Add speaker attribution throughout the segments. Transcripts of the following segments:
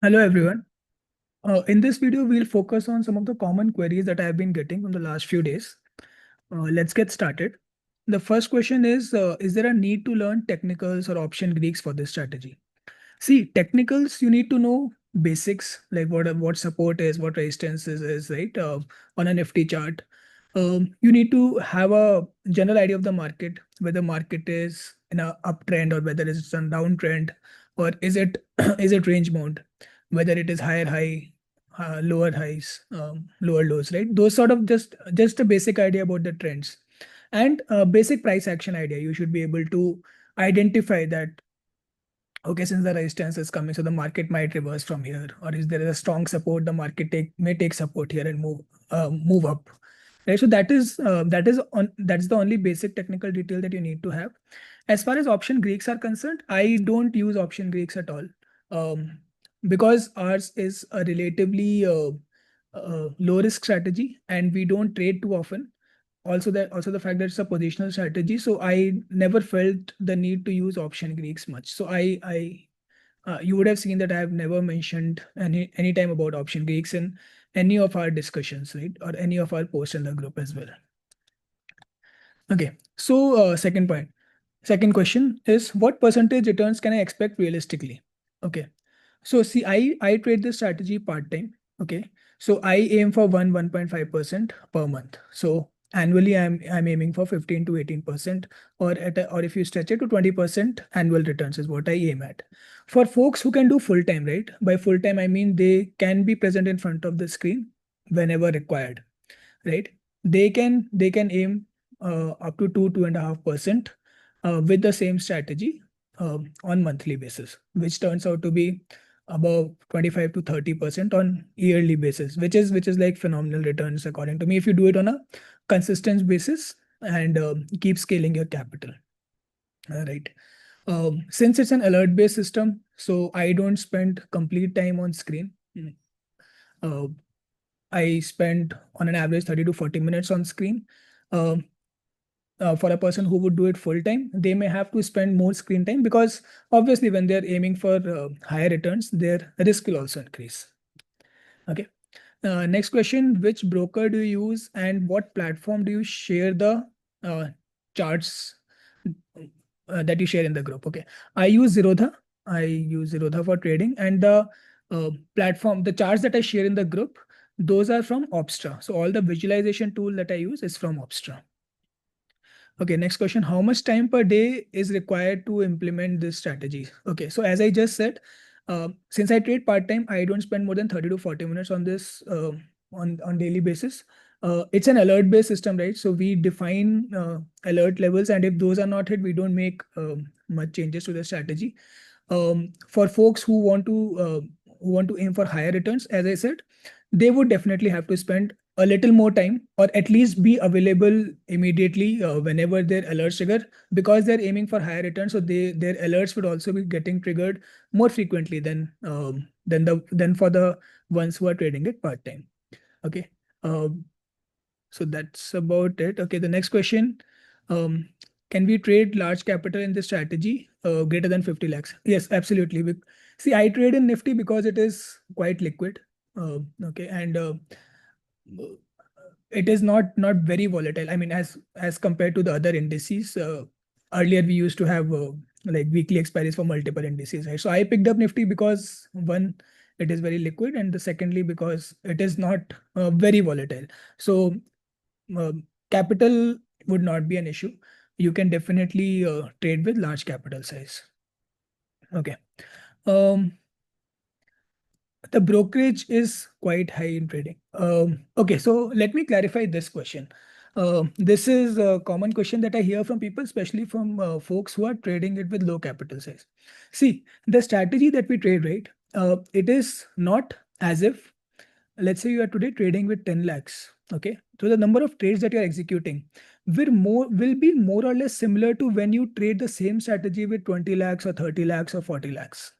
Speaker 1: Hello everyone. In this video, we'll focus on some of the common queries that I've been getting from the last few days. Let's get started. The first question is there a need to learn technicals or option Greeks for this strategy? See, technicals, you need to know basics, like what support is, what resistance is right? On a Nifty chart. You need to have a general idea of the market, whether market is in a uptrend or whether it's on downtrend, or is it is it range bound, whether it is higher high, lower highs, lower lows, right? Those sort of just a basic idea about the trends, and basic price action idea. You should be able to identify that, okay, since the resistance is coming, so the market might reverse from here, or is there a strong support, the market may take support here and move up, right? So that's the only basic technical detail that you need to have. As far as option Greeks are concerned, I don't use option Greeks at all, um, because ours is a relatively low risk strategy and we don't trade too often. Also the fact that it's a positional strategy, so I never felt the need to use option Greeks much. So I you would have seen that I have never mentioned any time about option Greeks in any of our discussions, right, or any of our posts in the group as well. Okay, so second question is, what percentage returns can I expect realistically? Okay, so see, I trade this strategy part time. Okay, so I aim for 1.5% per month. So annually, I'm aiming for 15 to 18%, or if you stretch it to 20% annual returns is what I aim at. For folks who can do full time, right? By full time, I mean they can be present in front of the screen whenever required, right? They can aim up to 2.5% with the same strategy on monthly basis, which turns out to be about 25 to 30% on yearly basis, which is like phenomenal returns according to me if you do it on a consistent basis and keep scaling your capital. Right. Since it's an alert based system, so I don't spend complete time on screen. Uh, I spend on an average 30 to 40 minutes on screen. Um, for a person who would do it full time, they may have to spend more screen time because obviously when they're aiming for higher returns, their risk will also increase. Okay. Next question, which broker do you use and what platform do you share the uh, charts that you share in the group? Okay. I use Zerodha. I use Zerodha for trading, and the the charts that I share in the group, those are from Opstra. So all the visualization tool that I use is from Opstra. Okay, next question. How much time per day is required to implement this strategy? Okay, so as I just said, since I trade part-time, I don't spend more than 30 to 40 minutes on this on daily basis. It's an alert-based system, right? So we define alert levels, and if those are not hit, we don't make much changes to the strategy. For folks who want to aim for higher returns, as I said, they would definitely have to spend a little more time or at least be available immediately whenever their alerts trigger, because they're aiming for higher returns, so their alerts would also be getting triggered more frequently than for the ones who are trading it part time. Okay. um, so that's about it. Okay, the next question, um, can we trade large capital in this strategy greater than 50 lakhs? Yes, absolutely. See, I trade in Nifty because it is quite liquid. Okay, and it is not very volatile. I mean, as compared to the other indices, earlier we used to have like weekly expiries for multiple indices, right? So I picked up Nifty because one, it is very liquid, and the secondly because it is not very volatile. So capital would not be an issue. You can definitely trade with large capital size. Okay. Um, the brokerage is quite high in trading. Okay, so let me clarify this question. This is a common question that I hear from people, especially from folks who are trading it with low capital size. See, the strategy that we trade, right? It is not as if, let's say you are today trading with 10 lakhs. Okay, so the number of trades that you are executing will be more or less similar to when you trade the same strategy with 20 lakhs or 30 lakhs or 40 lakhs.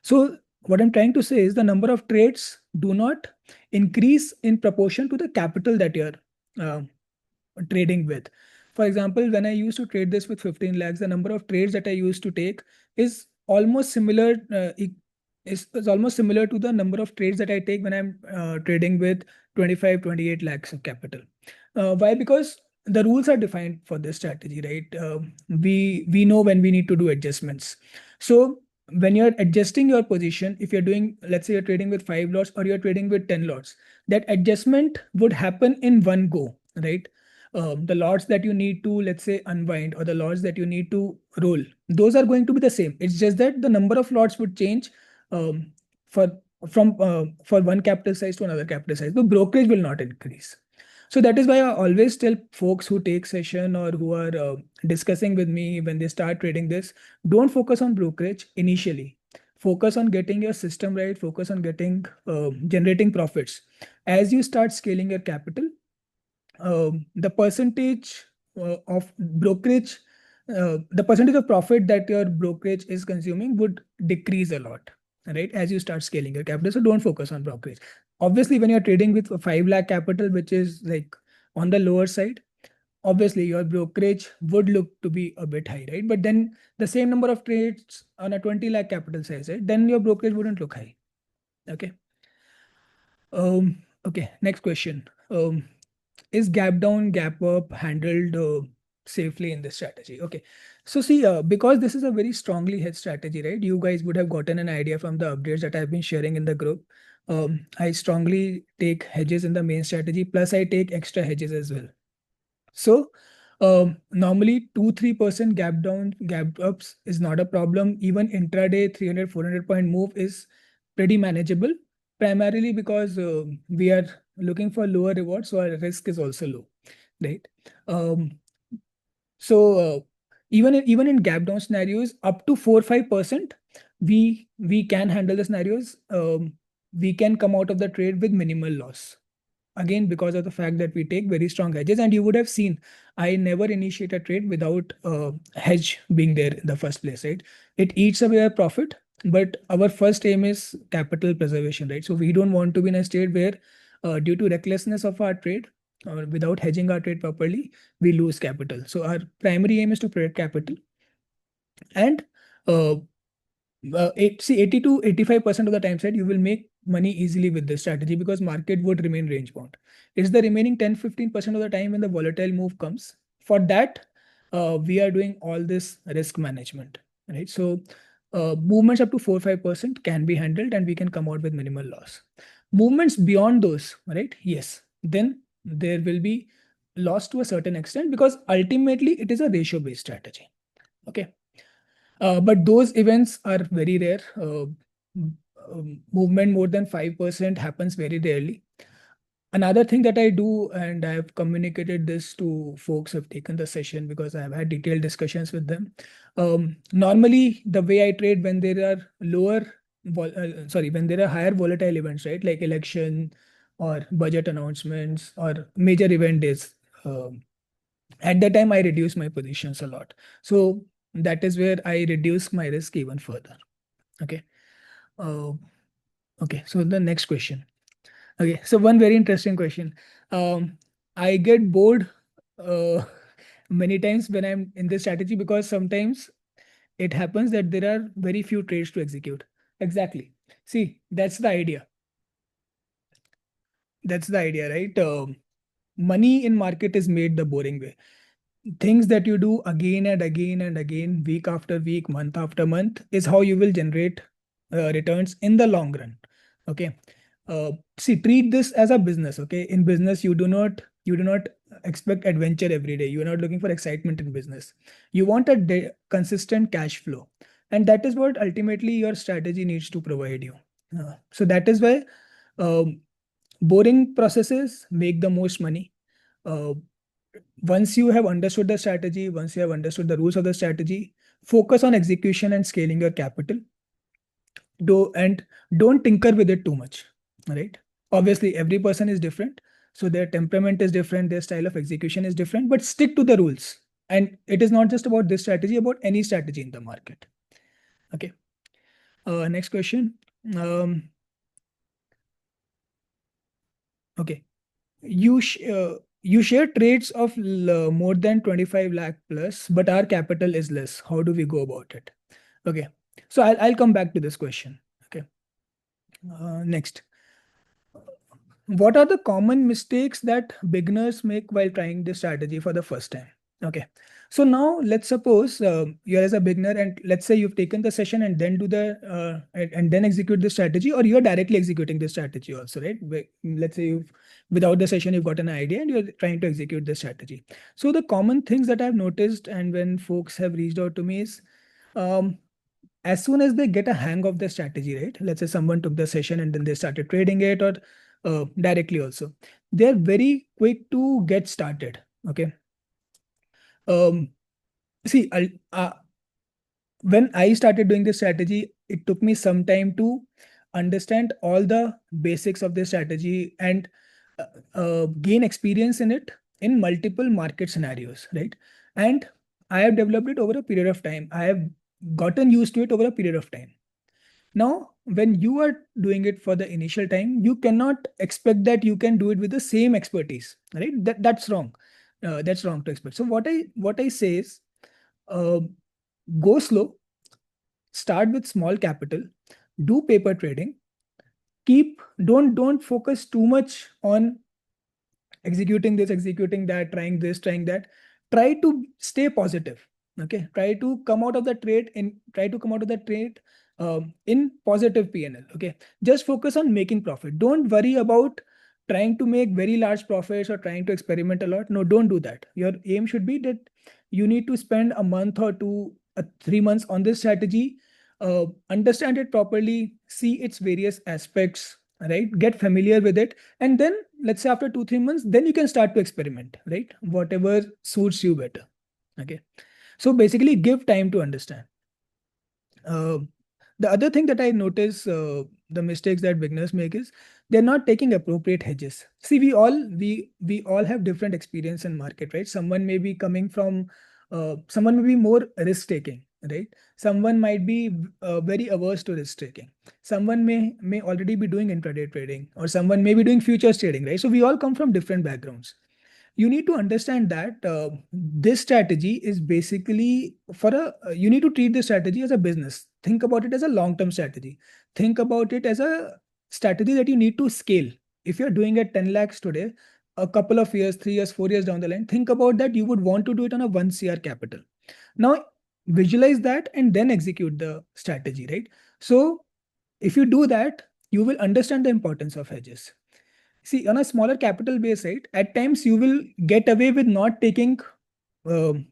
Speaker 1: So what I'm trying to say is the number of trades do not increase in proportion to the capital that you're uh, trading with. For example, when I used to trade this with 15 lakhs, the number of trades that I used to take is almost similar, is almost similar to the number of trades that I take when I'm trading with 25, 28 lakhs of capital. Why? Because the rules are defined for this strategy, right? We know when we need to do adjustments. So when you're adjusting your position, if you're doing, let's say you're trading with 5 lots or you're trading with 10 lots, that adjustment would happen in one go, right? The lots that you need to, let's say, unwind, or the lots that you need to roll, those are going to be the same. It's just that the number of lots would change um, for for one capital size to another capital size. The brokerage will not increase. So that is why I always tell folks who take session or who are discussing with me when they start trading this, don't focus on brokerage initially. Focus on getting your system right. Focus on getting generating profits. As you start scaling your capital, the percentage of brokerage, the percentage of profit that your brokerage is consuming would decrease a lot, right? As you start scaling your capital. So don't focus on brokerage. Obviously, when you're trading with 5 lakh capital, which is like on the lower side, obviously your brokerage would look to be a bit high, right? But then the same number of trades on a 20 lakh capital size, right? Then your brokerage wouldn't look high. Okay. Okay. Next question. Is gap down, gap up handled safely in this strategy? Okay. So see, because this is a very strongly hedged strategy, right? You guys would have gotten an idea from the updates that I've been sharing in the group. I strongly take hedges in the main strategy, plus I take extra hedges as well. So normally 2-3% gap down, gap ups is not a problem. Even intraday 300-400 point move is pretty manageable, primarily because we are looking for lower rewards, so our risk is also low, right? Um, so even in gap down scenarios, up to 4-5%, we can handle the scenarios. We can come out of the trade with minimal loss, again because of the fact that we take very strong hedges. And you would have seen I never initiate a trade without hedge being there in the first place, right? It eats away our profit, but our first aim is capital preservation, right? So we don't want to be in a state where due to recklessness of our trade or without hedging our trade properly, we lose capital. So our primary aim is to protect capital. And uh, 80 to 85% of the time said you will make money easily with this strategy because market would remain range bound. It's the remaining 10-15% of the time when the volatile move comes. For that, we are doing all this risk management, right? So movements up to 4-5% can be handled and we can come out with minimal loss. Movements beyond those, right? Yes, then there will be loss to a certain extent because ultimately it is a ratio based strategy. Okay. But those events are very rare. Movement more than 5% happens very rarely. Another thing that I do, and I have communicated this to folks who have taken the session because I have had detailed discussions with them. Normally, the way I trade when there are when there are higher volatile events, right, like election or budget announcements or major event days, at that time I reduce my positions a lot. So that is where I reduce my risk even further. Okay. Uh, okay. So the next question. Okay. So one very interesting question. I get bored uh, many times when I'm in this strategy because sometimes it happens that there are very few trades to execute. Exactly. See, that's the idea. That's the idea, right? Money in market is made the boring way. Things that you do again and again and again, week after week, month after month, is how you will generate returns in the long run. Okay. See, treat this as a business. Okay. In business, you do not expect adventure every day. You are not looking for excitement in business. You want a consistent cash flow, and that is what ultimately your strategy needs to provide you. So that is why um, boring processes make the most money. Uh, Once you have understood the strategy, once you have understood the rules of the strategy, focus on execution and scaling your capital. And don't tinker with it too much. Right? Obviously, every person is different. So their temperament is different, their style of execution is different, but stick to the rules. And it is not just about this strategy, about any strategy in the market. Okay. Next question. Um, okay. You share trades of more than 25 lakh plus, but our capital is less. How do we go about it? Okay. So I'll come back to this question. Okay. Next, what are the common mistakes that beginners make while trying this strategy for the first time? Okay. So now let's suppose you're as a beginner and let's say you've taken the session and then do the and then execute the strategy, or you're directly executing the strategy also, right? Let's say you've without the session you've got an idea and you're trying to execute the strategy. So the common things that I've noticed and when folks have reached out to me is um, as soon as they get a hang of the strategy, right? Let's say someone took the session and then they started trading it, or directly also, they're very quick to get started. Okay. Um, see, when I started doing this strategy, it took me some time to understand all the basics of the strategy and gain experience in it in multiple market scenarios, right? And I have developed it over a period of time. I have gotten used to it over a period of time. Now, when you are doing it for the initial time, you cannot expect that you can do it with the same expertise, right? That's wrong. That's wrong to expect. So what I say is, uh, go slow, start with small capital, do paper trading, keep don't focus too much on executing this, executing that, trying this, trying that. Try to stay positive. Okay. Try to come out of the trade in positive PNL. Okay. Just focus on making profit. Don't worry about trying to make very large profits or trying to experiment a lot. No, don't do that. Your aim should be that you need to spend a month or two, 3 months on this strategy, understand it properly, see its various aspects, right? Get familiar with it, and then let's say after 2 3 months, then you can start to experiment, right? Whatever suits you better. Okay. So basically give time to understand. uh, the other thing that I notice, the mistakes that beginners make is they're not taking appropriate hedges. See, we all have different experience in market, right? Someone may be more risk taking, right? Someone might be very averse to risk taking. Someone may already be doing intraday trading, or someone may be doing futures trading, right? So we all come from different backgrounds. You need to understand that this strategy is basically you need to treat this strategy as a business. Think about it as a long term strategy. Think about it as a strategy that you need to scale. If you're doing it 10 lakhs today, a couple of years, 3 years, 4 years down the line, think about that you would want to do it on a 1 CR capital. Now visualize that and then execute the strategy, right? So if you do that, you will understand the importance of hedges. See, on a smaller capital base, right, at times you will get away with not taking um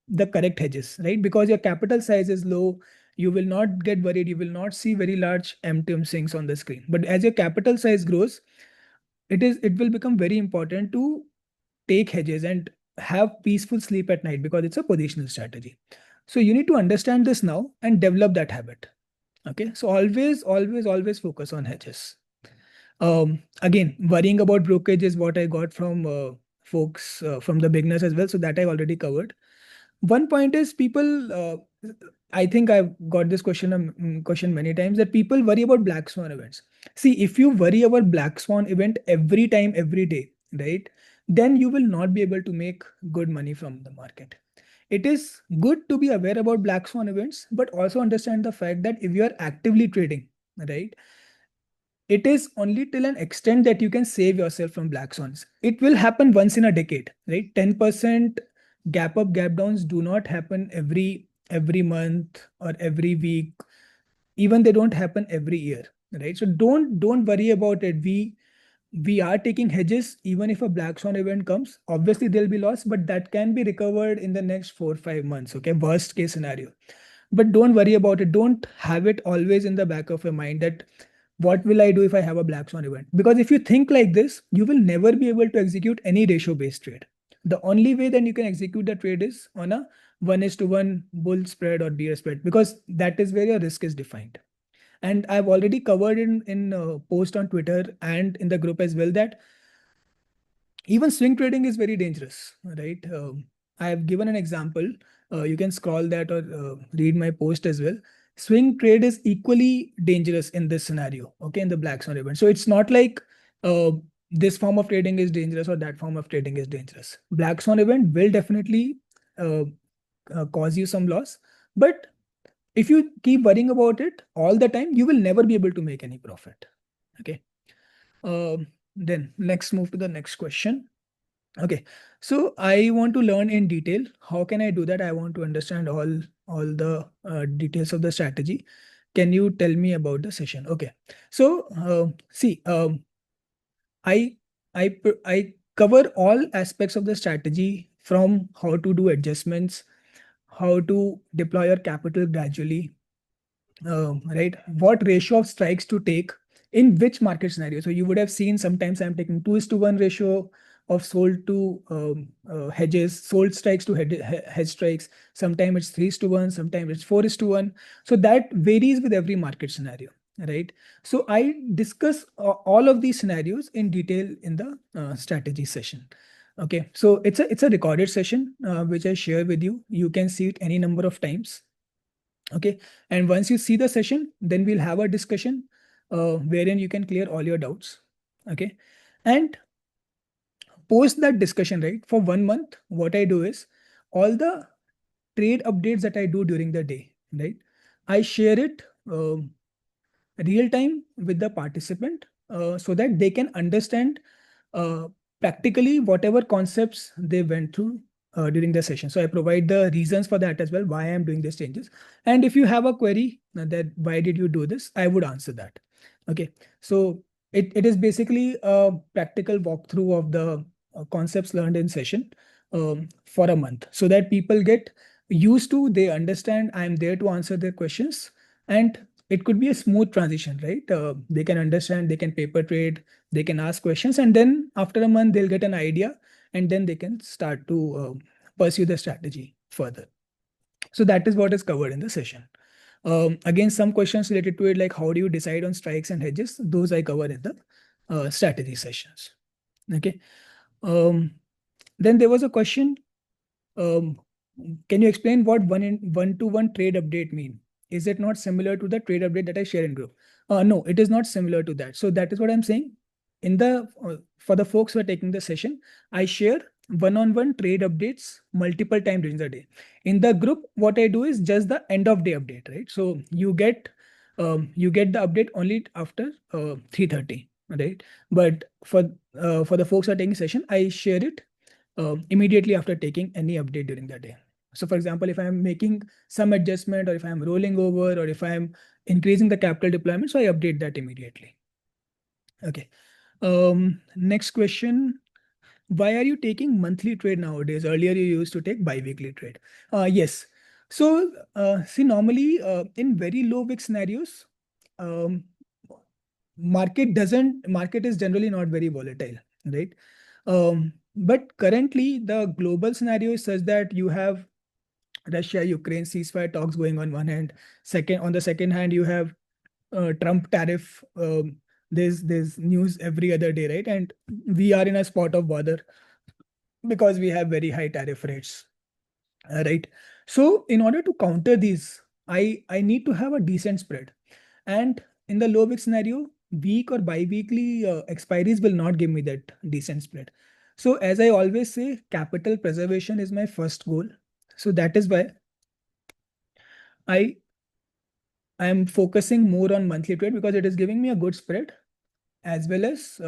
Speaker 1: the correct hedges, right? Because your capital size is low, you will not get worried, you will not see very large MTM swings on the screen. But as your capital size grows, it will become very important to take hedges and have peaceful sleep at night because it's a positional strategy. So you need to understand this now and develop that habit. Okay. So always focus on hedges. Again, worrying about brokerage is what I got from folks from the beginners as well. So that I already covered. One point is people. I think I've got this question many times, that people worry about black swan events. See, if you worry about black swan event every time, every day, right, then you will not be able to make good money from the market. It is good to be aware about black swan events, but also understand the fact that if you are actively trading, right, it is only till an extent that you can save yourself from black swans. It will happen once in a decade, right? 10% gap up, gap downs do not happen every month or every week. Even they don't happen every year, right? So don't worry about it. We are taking hedges even if a black swan event comes. Obviously, there'll be loss, but that can be recovered in the next 4 5 months. Okay, worst case scenario. But don't worry about it. Don't have it always in the back of your mind that what will I do if I have a black swan event? Because if you think like this, you will never be able to execute any ratio based trade. The only way that you can execute the trade is on a 1:1 bull spread or bear spread, because that is where your risk is defined. And I've already covered in post on Twitter and in the group as well that even swing trading is very dangerous, right? I have given an example. You can scroll that or read my post as well. Swing trade is equally dangerous in this scenario, okay, in the black swan event. So it's not like uh, this form of trading is dangerous or that form of trading is dangerous. Black swan event will definitely uh, cause you some loss, but if you keep worrying about it all the time, you will never be able to make any profit. Okay. Then let's move to the next question. Okay, so I want to learn in detail. How can I do that? I want to understand all the details of the strategy. Can you tell me about the session? Okay, so see, I I cover all aspects of the strategy, from how to do adjustments, how to deploy your capital gradually, right? What ratio of strikes to take in which market scenario. So you would have seen sometimes I'm taking 2:1 ratio of sold to hedges, sold strikes to hedge strikes. Sometimes it's 3:1, sometimes it's 4:1. So that varies with every market scenario, right? So I discuss all of these scenarios in detail in the strategy session. Okay, so it's a recorded session which I share with you. You can see it any number of times. Okay. And once you see the session, then we'll have a discussion wherein you can clear all your doubts. Okay. And post that discussion, right, for 1 month, what I do is all the trade updates that I do during the day, right, I share it real time with the participant so that they can understand uh, practically whatever concepts they went through during the session. So I provide the reasons for that as well, why I'm doing these changes. And if you have a query that why did you do this, I would answer that. Okay. So it is basically a practical walkthrough of the concepts learned in session for a month so that people get used to, they understand I'm there to answer their questions. And it could be a smooth transition, right? They can understand, they can paper trade, they can ask questions, and then after a month, they'll get an idea, and then they can start to pursue the strategy further. So that is what is covered in the session. Again, some questions related to it, like how do you decide on strikes and hedges? Those I cover in the strategy sessions. Okay. Um, then there was a question. Um, can you explain what one-to-one trade update mean? Is it not similar to the trade update that I share in group? No, it is not similar to that. So that is what I'm saying. In the for the folks who are taking the session, I share one-on-one trade updates multiple times during the day. In the group, what I do is just the end of day update, right? So you get the update only after 3:30, right? But for the folks who are taking session, I share it immediately after taking any update during the day. So for example, if I'm making some adjustment, or if I'm rolling over, or if I'm increasing the capital deployment, so I update that immediately. Okay. Next question. Why are you taking monthly trade nowadays? Earlier you used to take bi-weekly trade. Yes. So see, normally in very low VIX scenarios, um, market is generally not very volatile, right? But currently the global scenario is such that you have Russia Ukraine ceasefire talks going on one hand. Second, on the second hand, you have Trump tariff. There's news every other day, right? And we are in a spot of bother because we have very high tariff rates, right? So in order to counter these, I need to have a decent spread. And in the low VIX scenario, week or bi-weekly expiries will not give me that decent spread. So as I always say, capital preservation is my first goal. So that is why I I am focusing more on monthly trade, because it is giving me a good spread as well as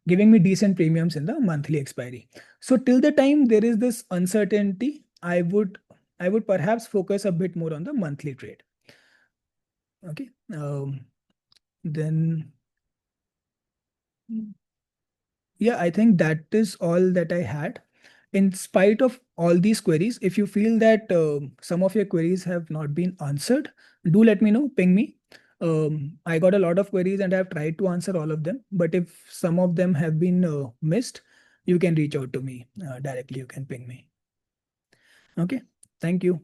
Speaker 1: giving me decent premiums in the monthly expiry. So till the time there is this uncertainty, I would perhaps focus a bit more on the monthly trade. Okay. Then yeah, I think that is all that I had. In spite of all these queries, if you feel that some of your queries have not been answered, do let me know, ping me. I got a lot of queries and I've tried to answer all of them. But if some of them have been missed, you can reach out to me directly. You can ping me. Okay. Thank you.